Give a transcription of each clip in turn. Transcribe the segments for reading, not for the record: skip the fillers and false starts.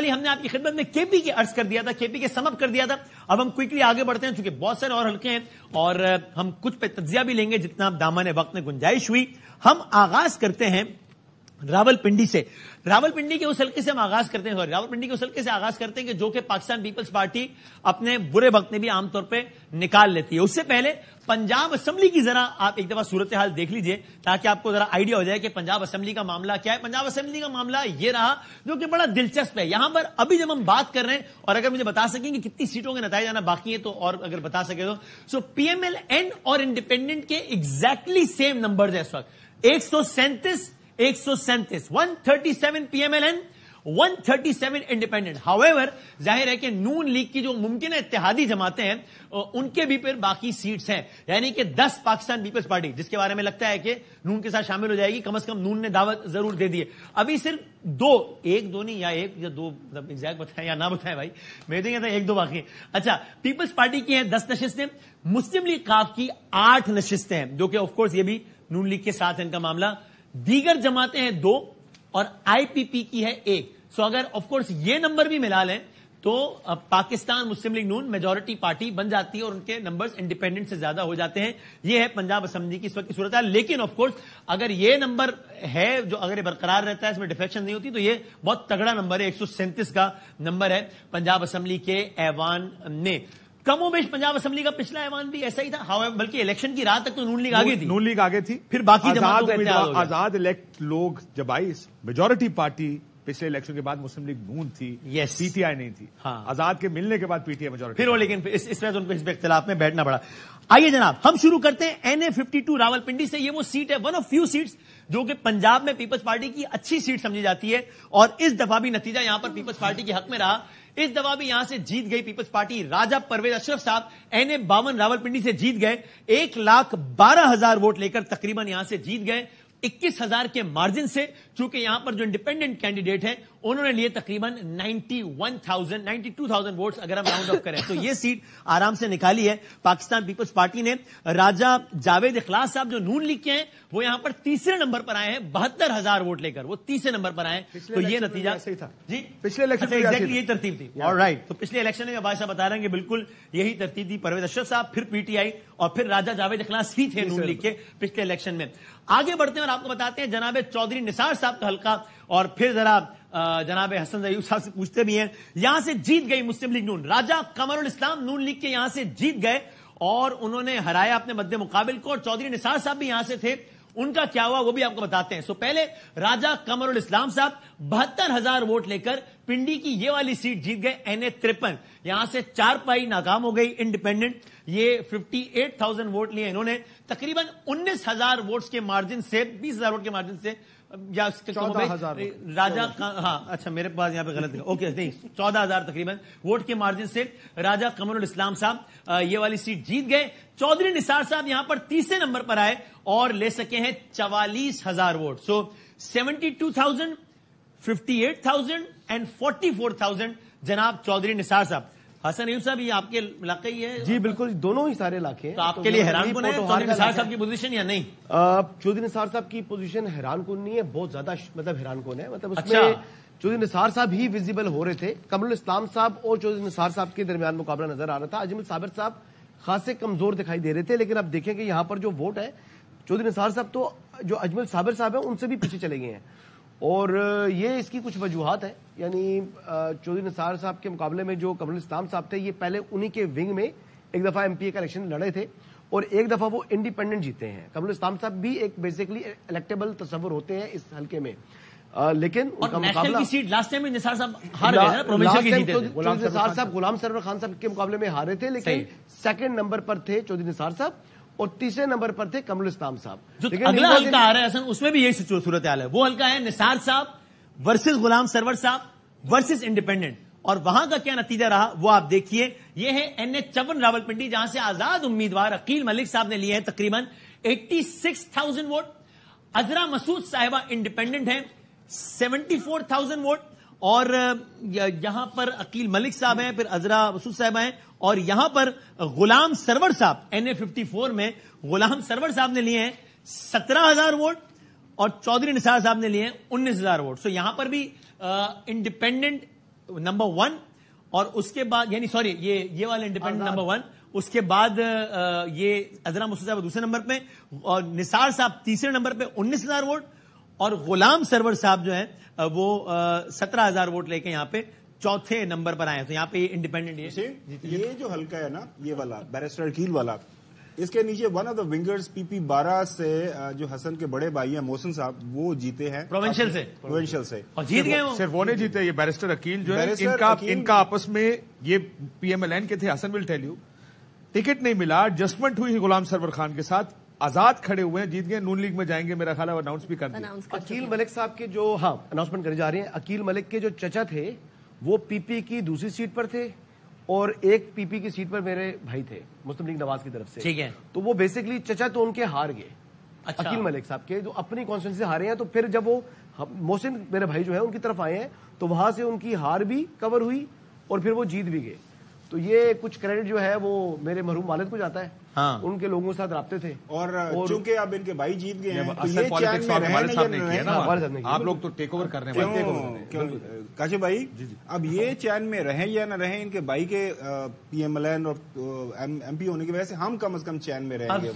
Finally ہم نے آپ کی خدمت میں کے پی کے عرض کر دیا تھا, کے پی کے سم اپ کر دیا تھا. اب ہم کوئکلی آگے بڑھتے ہیں چونکہ بہت سارے اور حلقے ہیں اور ہم کچھ پہ تجزیہ بھی لیں گے جتنا دامن وقت میں گنجائش ہوئی. ہم آغاز کرتے ہیں راولپنڈی سے. راولپنڈی کے اس حلقے سے ہم آغاز کرتے ہیں, راولپنڈی کے اس حلقے سے آغاز کرتے ہیں کہ جو کہ پاکستان پیپلز پارٹی اپنے برے وقت میں بھی عام طور پہ نکال لیتی ہے. اس سے پہلے پنجاب اسمبلی کی ذرا آپ ایک دفعہ صورتحال دیکھ لیجئے تاکہ آپ کو ذرا آئیڈیا ہو جائے کہ پنجاب اسمبلی کا معاملہ کیا ہے. پنجاب اسمبلی کا معاملہ یہ رہا جو کہ بڑا دلچسپ ہے. یہاں پر ابھی جب ہم بات کر رہے ہیں اور اگر مجھے بتا سکیں کہ کتنی سیٹوں کے نتائج آنا باقی ہے تو اور اگر بتا سکے تو سو پی ایم ایل این اور انڈیپینڈنٹ کے ایگزیکٹلی سیم نمبرز ہیں اس وقت. 137 137 P M L N 137 independent. However ظاہر ہے کہ نون لیگ کی جو ممکنہ اتحادی جماعتیں ہیں ان کے بھی پھر باقی سیٹس ہیں, یعنی کہ 10 پاکستان پیپلز پارٹی جس کے بارے میں لگتا ہے کہ نون کے ساتھ شامل ہو جائے گی, کم از کم نون نے دعوت ضرور دے دی ہے. ابھی صرف ایک دو نہیں یا ایک یا دو مطلب ایگزیکٹ بتائیں یا نہ بتائیں بھائی, میں تو کہتا ہوں 1-2 باقی ہیں. اچھا, پیپلز پارٹی کی ہیں 10 نشستیں, مسلم لیگ قاف کی 8 نشستیں ہیں جو کہ آف کورس یہ بھی نون لیگ کے ساتھ ان کا معاملہ. دیگر جماعتیں ہیں 2 اور آئی پی پی کی ہے 1. سو اگر آف کورس یہ نمبر بھی ملا لیں تو پاکستان مسلم لیگ نون میجورٹی پارٹی بن جاتی ہے اور ان کے نمبرز انڈیپینڈنٹ سے زیادہ ہو جاتے ہیں. یہ ہے پنجاب اسمبلی کی اس وقت کی صورت ہے. لیکن آف کورس اگر یہ نمبر ہے جو اگر یہ برقرار رہتا ہے, اس میں ڈیفیکشن نہیں ہوتی, تو یہ بہت تگڑا نمبر ہے. 137 کا نمبر ہے پنجاب اسمبلی کے ایوان نے. کم و بیش پنجاب اسمبلی کا پچھلا ایوان بھی ایسا ہی تھا, بلکہ الیکشن کی رات تک تو نون لیگ آگے تھی, پھر باقی آزاد الیکٹ لوگ جب آئی, میجورٹی پارٹی پچھلے الیکشن کے بعد مسلم لیگ نون تھی, پی ٹی آئی نہیں تھی. آزاد کے ملنے کے بعد پی ٹی آئی میجورٹی, پھر لیکن اس وجہ سے ان کو اس پہ اختلاف میں بیٹھنا پڑا. آئیے جناب ہم شروع کرتے ہیں این اے 52 راولپنڈی سے. یہ وہ سیٹ ہے, ون آف فیو سیٹس جو کہ پنجاب میں پیپلز پارٹی کی اچھی سیٹ سمجھی جاتی ہے اور اس دفعہ بھی نتیجہ یہاں پر پیپلز پارٹی کے حق میں رہا. اس دفعہ بھی یہاں سے جیت گئی پیپلز پارٹی. راجہ پرویز اشرف صاحب این اے 52 راولپنڈی سے جیت گئے, 1,12,000 ووٹ لے کر تقریباً یہاں سے جیت گئے 21,000 کے مارجن سے. چونکہ یہاں پر جو انڈیپینڈنٹ کینڈیڈیٹ ہیں انہوں نے لیے تقریباً 92,000 ووٹس اگر ہم راؤنڈ اپ کریں تو یہ سیٹ آرام سے نکالی ہے پاکستان پیپلز پارٹی نے. راجہ جاوید اخلاص صاحب جو نون لیگ کے ہیں وہ یہاں پر تیسرے نمبر پر آئے ہیں 72,000 ووٹ لے کر, وہ تیسرے نمبر پر آئے. تو یہ نتیجہ تھا جی پچھلے الیکشن ایگزیکٹلی یہی ترتیب تھی. آلرائٹ, تو پچھلے الیکشن میں بھائی صاحب بتا رہے ہیں کہ بالکل یہی ترتیب تھی. پرویز اشرف صاحب, پھر پی ٹی آئی اور پھر راجہ جاوید اخلاص ہی تھے نون لیگ کے پچھلے الیکشن میں. آگے بڑھتے ہیں اور آپ کو بتاتے ہیں جناب چودھری نثار صاحب کا حلقہ اور پھر ذرا جناب حسن ضیوف صاحب سے پوچھتے بھی ہیں. یہاں سے جیت گئی مسلم لیگ نون, راجہ قمر الاسلام نون لیگ کے یہاں سے جیت گئے اور انہوں نے ہرایا اپنے مد مقابل کو, اور چودھری نثار صاحب بھی یہاں سے تھے. ان کا کیا ہوا وہ بھی آپ کو بتاتے ہیں. سو پہلے راجہ قمر الاسلام صاحب 72,000 ووٹ لے کر پنڈی کی یہ والی سیٹ جیت گئے این اے 53. یہاں سے 4 پائی ناکام ہو گئی انڈیپینڈنٹ, یہ 58,000 ووٹ لیے انہوں نے تقریباً 19,000 ووٹس کے مارجن سے, 20,000 ووٹ کے مارجن سے, یا 14,000 راجہ ہاں اچھا میرے پاس یہاں پہ غلط ہے, اوکے نہیں 14,000 تقریباً ووٹ کے مارجن سے راجہ قمر الاسلام صاحب یہ والی سیٹ جیت گئے. چودھری نثار صاحب یہاں پر تیسرے نمبر پر آئے اور لے سکے ہیں 44,000 ووٹ. سو 72,000, 58,000 اینڈ 44,000 جناب چودھری نثار صاحب. حسن ایوب صاحب یہ آپ کے علاقے ہی ہے؟ جی بالکل, دونوں ہی سارے علاقے ہیں. تو آپ کے لیے حیران کن ہے چودھری نثار صاحب کی پوزیشن یا نہیں؟ چودھری نثار صاحب کی پوزیشن حیران کن نہیں ہے, بہت زیادہ مطلب حیران کن ہے. مطلب اس میں چودھری نثار صاحب ہی ویزیبل ہو رہے تھے. قمر الاسلام صاحب اور چودھری نثار صاحب کے درمیان مقابلہ نظر آ رہا تھا. اجمل صابر صاحب خاصے کمزور دکھائی دے رہے تھے, لیکن اب دیکھیں کہ یہاں پر جو ووٹ ہے چودھری نثار صاحب تو جو اجمل صابر صاحب ہیں ان سے بھی پیچھے چلے گئے ہیں, اور یہ اس کی کچھ وجوہات ہیں. یعنی چودھری نثار صاحب کے مقابلے میں جو قمر الاسلام صاحب تھے یہ پہلے انہی کے ونگ میں ایک دفعہ ایم پی اے کا الیکشن لڑے تھے اور ایک دفعہ وہ انڈیپینڈنٹ جیتے ہیں. قمر الاسلام صاحب بھی ایک بیسیکلی الیکٹیبل تصور ہوتے ہیں اس حلقے میں, لیکن ان کا مقابلہ کی سیٹ لاسٹ ٹائم نثار صاحب ہار گئے, پروونشل کی جیتے تھے. نثار صاحب غلام سرور خان صاحب کے مقابلے میں ہارے تھے, لیکن سیکنڈ نمبر پر تھے چودھری نثار صاحب اور تیسرے نمبر پر تھے قمر الاسلام صاحب. اگلا حلقہ آ رہا ہے حسن, اس میں بھی یہی صورتحال ہے. وہ حلقہ ہے نثار صاحب ورسز غلام سرور صاحب ورسز انڈیپینڈنٹ, اور وہاں کا کیا نتیجہ رہا وہ آپ دیکھیے. یہ ہے این اے 54 راولپنڈی جہاں سے آزاد امیدوار عقیل ملک صاحب نے لیے ہیں تقریباً 86,000 ووٹ. عذرا مسعود صاحبہ انڈیپینڈنٹ ہیں 74,000 ووٹ, اور یہاں پر عقیل ملک صاحب ہیں, پھر عذرا مسعود صاحبہ ہیں, اور یہاں پر غلام سرور صاحب این اے 54 میں غلام سرور صاحب نے لیے ہیں 17,000 ووٹ اور چودھری نثار صاحب نے لیے ہیں 19,000 ووٹ. سو یہاں پر بھی انڈیپینڈنٹ نمبر 1 اور اس کے بعد یعنی سوری یہ والا انڈیپینڈنٹ نمبر 1, اس کے بعد یہ عذرا مسعود صاحب دوسرے نمبر پہ اور نثار صاحب تیسرے نمبر پہ 19,000 ووٹ اور غلام سرور صاحب جو ہیں وہ 17,000 ووٹ لے کے یہاں پہ چوتھے نمبر پر آئے. تو یہاں پہ یہ انڈیپینڈنٹ یہ جو حلقہ ہے نا یہ والا بیرسٹر عقیل والا, اس کے نیچے ون آف دا ونگرز PP 12 سے جو حسن کے بڑے بھائی ہیں محسن صاحب وہ جیتے ہیں پروونشل سے اور جیت گئے. صرف وہ نہیں جیتے, یہ بیرسٹر عقیل جو ہے ان کا آپس میں یہ PMLN کے تھے. حسن ول ٹیل یو ٹکٹ نہیں ملا, ایڈجسٹمنٹ ہوئی غلام سرور خان کے ساتھ, آزاد کھڑے ہوئے ہیں, جیت گئے, نون لیگ میں جائیں گے میرا خیال ہے, اناؤنس بھی کر دیا. عقیل ملک صاحب کے جو اناؤنسمنٹ کرے جا رہے ہیں, عقیل ملک کے جو چچا تھے وہ PP کی دوسری سیٹ پر تھے اور ایک PP کی سیٹ پر میرے بھائی تھے مسلم لیگ نواز کی طرف سے. ٹھیک ہے, تو وہ بیسکلی چچا تو ان کے ہار گئے, عقیل ملک صاحب کے جو اپنی کانسٹیٹوئنسی سے ہارے ہیں. تو پھر جب وہ محسن میرے بھائی جو ہے ان کی طرف آئے ہیں تو وہاں سے ان کی ہار بھی کور ہوئی اور پھر وہ جیت بھی گئے. تو یہ کچھ کریڈٹ جو ہے وہ میرے مرحوم والد کو جاتا ہے, ان کے لوگوں کے ساتھ رابطے تھے. اور چونکہ اب ان کے بھائی جیت گئے ہیں آپ لوگ تو ٹیک اوور کر رہے ہیں کاشف بھائی, اب یہ چین میں رہیں یا نہ رہیں ان کے بھائی کے PMLN اور MP ہونے کی وجہ سے ہم کم از کم چین میں رہیں گے.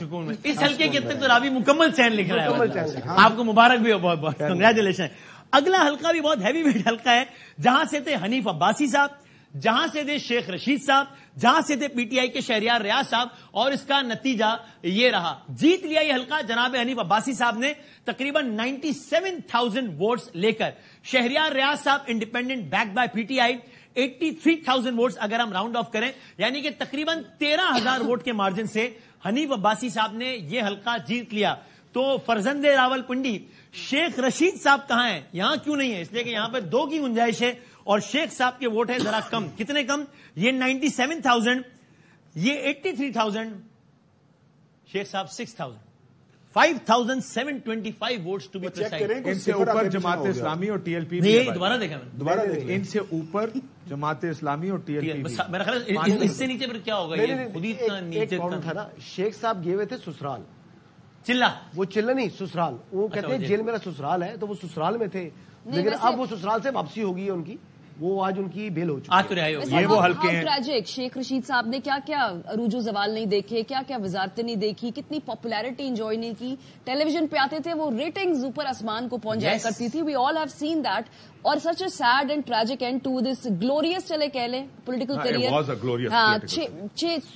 اس حلقے کے تک تو رابی مکمل چین لکھ رہا ہے, آپ کو مبارک بھی ہو, بہت بہت کنگریچولیشن. اگلا حلقہ بھی بہت ہیوی ویٹ حلقہ ہے, جہاں سے تھے حنیف عباسی صاحب, جہاں سے تھے شیخ رشید صاحب, جہاں سے تھے PTI کے شہریار ریاض صاحب, اور اس کا نتیجہ یہ رہا. جیت لیا یہ حلقہ جناب حنیف عباسی صاحب نے تقریباً 97,000 ووٹس لے کر. شہریار ریاض صاحب independent back by PTI 83,000 votes اگر ہم راؤنڈ آف کریں, یعنی کہ تقریباً 13,000 ووٹ کے مارجن سے حنیف عباسی صاحب نے یہ حلقہ جیت لیا. تو فرزند راول پنڈی شیخ رشید صاحب کہاں ہیں, یہاں کیوں نہیں ہے؟ اس لیے کہ یہاں پہ 2 کی گنجائش ہے اور شیخ صاحب کے ووٹ ہے ذرا کم. کتنے کم؟ یہ 97,000, یہ 83,000, شیخ صاحب 6,000, 5,725 ووٹس ٹو بی پریسائز. ان سے اوپر جماعت اسلامی اور TLP. دوبارہ دیکھا میں نے, ان سے اوپر جماعت اسلامی اور TLP. میرا خیال اس سے نیچے پھر کیا ہوگا؟ یہ خود ہی اتنا نیچے تھا نا. شیخ صاحب گئے ہوئے تھے سسرال, چلا وہ چلا نہیں سسرال, وہ کہتے ہیں جیل میرا سسرال ہے, تو وہ سسرال میں تھے, لیکن اب وہ سسرال سے واپسی ہو گئی ہے ان کی, وہ آج ان کی بیل ہو چکی ہے. یہ وہ حلقے ہیں. ٹریجک شیخ رشید صاحب نے کیا کیا عروج و زوال نہیں دیکھے, کیا کیا وزارتیں نہیں دیکھی, کتنی پاپولیرٹی انجوائے نہیں کی. ٹیلی ویژن پہ آتے تھے, وہ ریٹنگز اوپر آسمان کو پہنچ جایا کرتی تھی. We all have seen that. اور such a sad and tragic end to this glorious, چلے کہہ لیں, پولیٹیکل کیریئر. ہاں,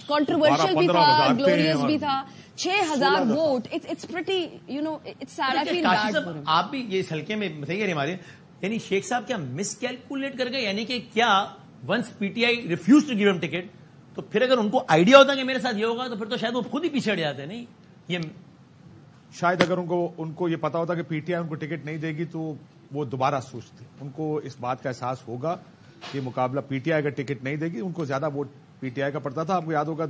کنٹروورشل بھی تھا, گلوریس بھی تھا. 6,000 vote, it's pretty you know it's sad. I feel bad. آپ بھی یہ اس حلقے میں بتائیے ہمارے, یعنی شیخ صاحب کیا مس کیلکولیٹ کر گئے, یعنی کہ کیا once PTI refuse to give ہم ٹکٹ, تو پھر اگر ان کو آئیڈیا ہوتا کہ میرے ساتھ یہ ہوگا تو پھر تو شاید وہ خود ہی پیچھے ہٹ جاتے. نہیں, یہ شاید اگر ان کو یہ پتا ہوتا کہ PTI ان کو ٹکٹ نہیں دے گی تو وہ دوبارہ سوچتے. ان کو اس بات کا احساس ہوگا کہ مقابلہ PTI اگر ٹکٹ نہیں دے گی, ان کو زیادہ ووٹ PTI کا پڑتا تھا. آپ کو یاد ہوگا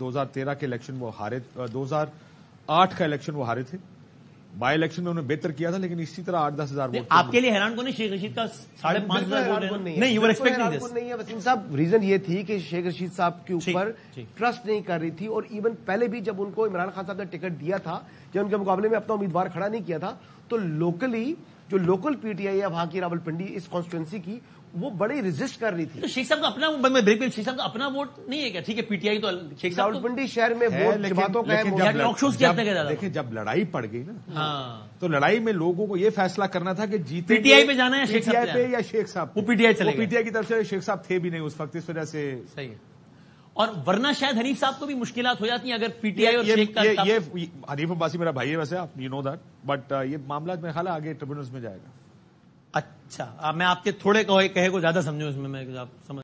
2013 کے الیکشن وہ ہارے, 2008 کا الیکشن وہ ہارے تھے. بائی الیکشن میں انہوں نے بہتر کیا تھا, لیکن اسی طرح 8-10 ہزار ووٹ. آپ کے لیے حیران کو نہیں شیخ رشید کا 5,500 ووٹ نہیں, یو ور ایکسپیکٹنگ دس. نہیں ہے وسیم صاحب, ریزن یہ تھی کہ شیخ رشید صاحب کے اوپر ٹرسٹ نہیں کر رہی تھی, اور ایون پہلے بھی جب ان کو عمران خان صاحب نے ٹکٹ دیا تھا, جب ان کے مقابلے میں اپنا امیدوار کھڑا نہیں کیا تھا, تو لوکلی جو لوکل PTI ہے وہاں کی راول پنڈی اس کانسٹیٹوئنسی کی, وہ بڑی ریزسٹ کر رہی تھی. تو شیخ صاحب کا اپنا شیخ صاحب کا اپنا ووٹ نہیں ہے کیا؟ ٹھیک ہے PTI تو شیخ صاحب راول پنڈی شہر میں ووٹ جماعتوں کا ہے. دیکھیں جب لڑائی پڑ گئی نا, تو لڑائی میں لوگوں کو یہ فیصلہ کرنا تھا کہ جیتے PTI پہ جانا ہے PTI پہ یا شیخ صاحب. وہ PTI کی طرف سے شیخ صاحب تھے بھی نہیں اس وقت, اس وجہ سے صحیح ہے. اور ورنہ شاید حنیف صاحب کو بھی مشکلات ہو جاتی ہیں اگر PTI اور شیخ کا. یہ حنیف عباسی میرا بھائی ہے ویسے, آپ یو نو دیٹ, بٹ یہ معاملہ میرا خیال ہے آگے ٹریبیونلز میں جائے گا. اچھا, میں آپ کے تھوڑے کہے کو زیادہ سمجھوں اس میں, آپ سمجھ